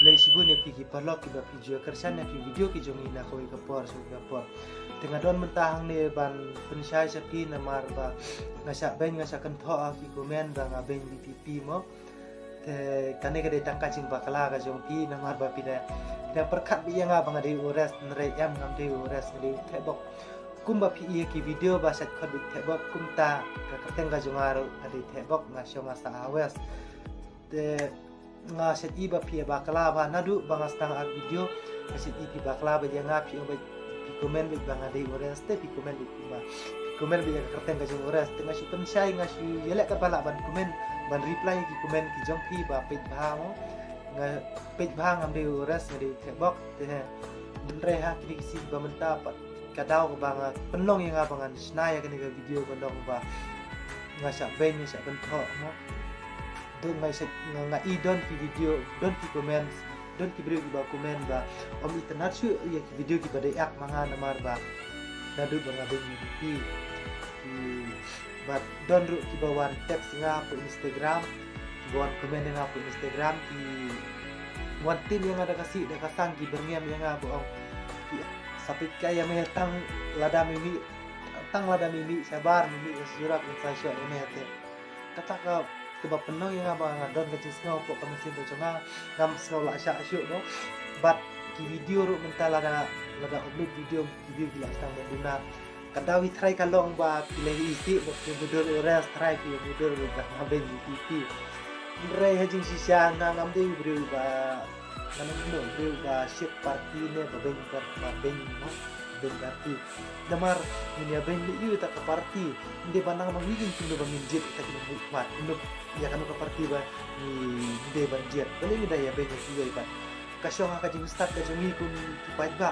play sibun ya piki parlok ki ba video kersan ya video ki jongi na koi kapor so kapor tengah don mentahang ne ban pensyai sapi namar ba ngasak ben ngasakan tho ki komen ba ngaben di pipi mo te kane ka de tangka cing bakala ka jong pi namar ba pina dan perkat bi yang abang ade ores nre yam ngam de ores de tebok kumba pi ki video ba set khod tebok kumta ka kateng ka jongaro ade tebok ngasyo ngasa awes te nga set iba pi bakla ba nadu bang astang ag video set ipi bakla ba dia ngapi ba pi komen bi bang ade ores te pi komen bi ba komen bi ka kateng ka jong ores te ngasyo pensyai ngasyo yelek ka bala ban komen ban reply ki komen ki jong pi ba pet ba mo nga pet ba ngam de ores ngade tebok te reha kini si ba menta pat kadau ko bang penlong yang abangan snaya kini ka video pendong ba ngasa ben sa bentho mo don nga i don ki video don ki comment don ki beri ba comment ba om internet su ya ki video ki bade ak manga namar ba nadu ba ngabe ni ba don ru ki bawan text nga po Instagram ki bawan comment nga po Instagram ki wan tim yang ada kasih da kasang ki berngem yang nga bo sapit kaya may tang lada mimi sabar mimi surat inflation ini hati kata ka keba penuh yang abang don ke cisngau pok kami sin beconga ngam sngau la sya syuk no bat ki video ru mental lada upload video gila stang benduna kadawi try kalong ba pilih isi bok budul ores try ki budul ba ngaben di rei hajing sisa ngam de bri ba namun bri ba ship party ne ba ben no ben party damar ini ben li tak ke party inde banang mangigin tundo bangin jet tak nikmat tundo ya kan ke party ba ni inde banjir beli ni daya ben ki ba kasyo ka jing start ka jumi kun kipat ba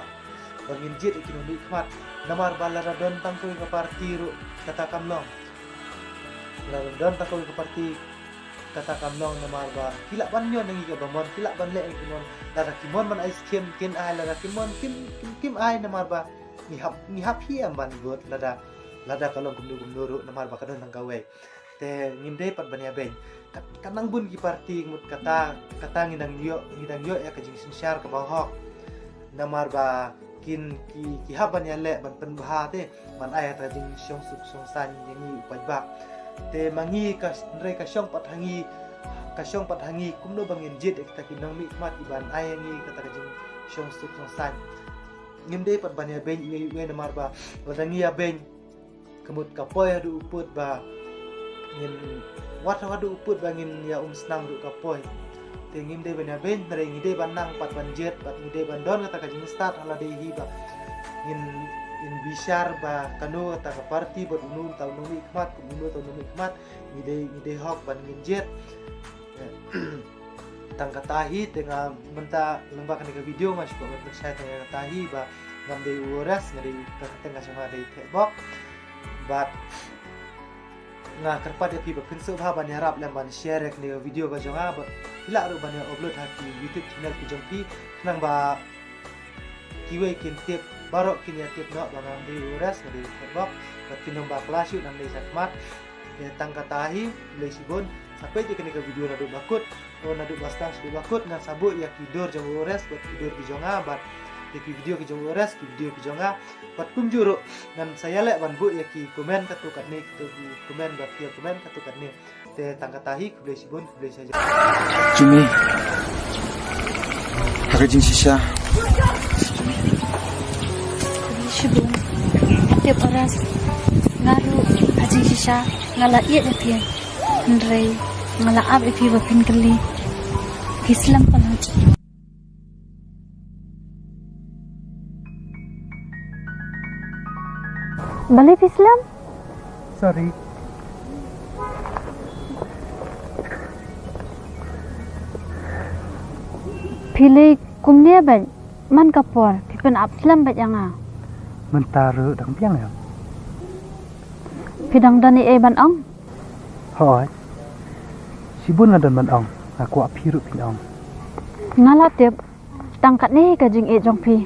bangin jet ki nikmat damar balara don tang ko ke party ru katakan long la don tang ko ke party katakan long namar ba kilak ban nyon ngi ka bamon kilak ban le ki mon dara kimon man ice cream kin ai la kimon kim ai namar ba ni hap hiam ban got lada kalau gumdu namar ba kadon nang gawe te nginde pat ban ya ben kanang bun ki party mut kata ngidang yo ya kajing sinsyar ka bahok namar ba kin ki haban ya le ban pen bah te man ai ta jing syong suk song san yang upai ba te mangi ka nre ka syong pat hangi kumno bangin jet kita kinang nikmat iban ai ngi kata jing syong suk song san nginde pat ban ya ben we namar ba wadangi ya ben kemut kapoy adu uput ba ngin wadu uput bangin ya snang du kapoy te nginde ban ya ben nre ngide ban nang pat ban jet pat ngide ban don kata jing start ala dehi ba ngin bishar ba kanu ta ka party bot unun ta unun nikmat unun ta unun nikmat ngide hok ban ngin jet tang katahi tengah menta lembak ke video mas ko untuk saya tengah katahi ba ngam de uras ngari tengah sama de tebok bat nga kerpat pi ba pinso ba ban harap lam ban share ke video ka jonga ba hila ru ban upload hati YouTube channel ki jongpi nang ba kiwe kin tip barok kin ya tip no bang de uras ngari tebok bat kinong ba kelas nang de sakmat tang katahi boleh sibon sampai je ke video nadu bakut nadu bastang sudah bakut ngan sabut ya tidur jong ores buat tidur di jonga bat di video ki jong ores ki video ki jonga bat kumjuru dan saya lek ban bu ya ki komen katukat ni tu komen bat ya komen katukat ni te tangkatahi boleh sibun boleh saja Jimmy pakai jing sisa sibun tiap oras ngaru ajing sisa ngala iya dia ndrei ngala ab ipi bapin kali Islam pala balik Islam sorry pilih kumnia ban man kapor pipen ab Islam bat yang mentaru dang piang ya pidang dani ban ong hoi sibun dan ban ong aku apiru pin ong ngala tiap tangkat ni kajing jong pi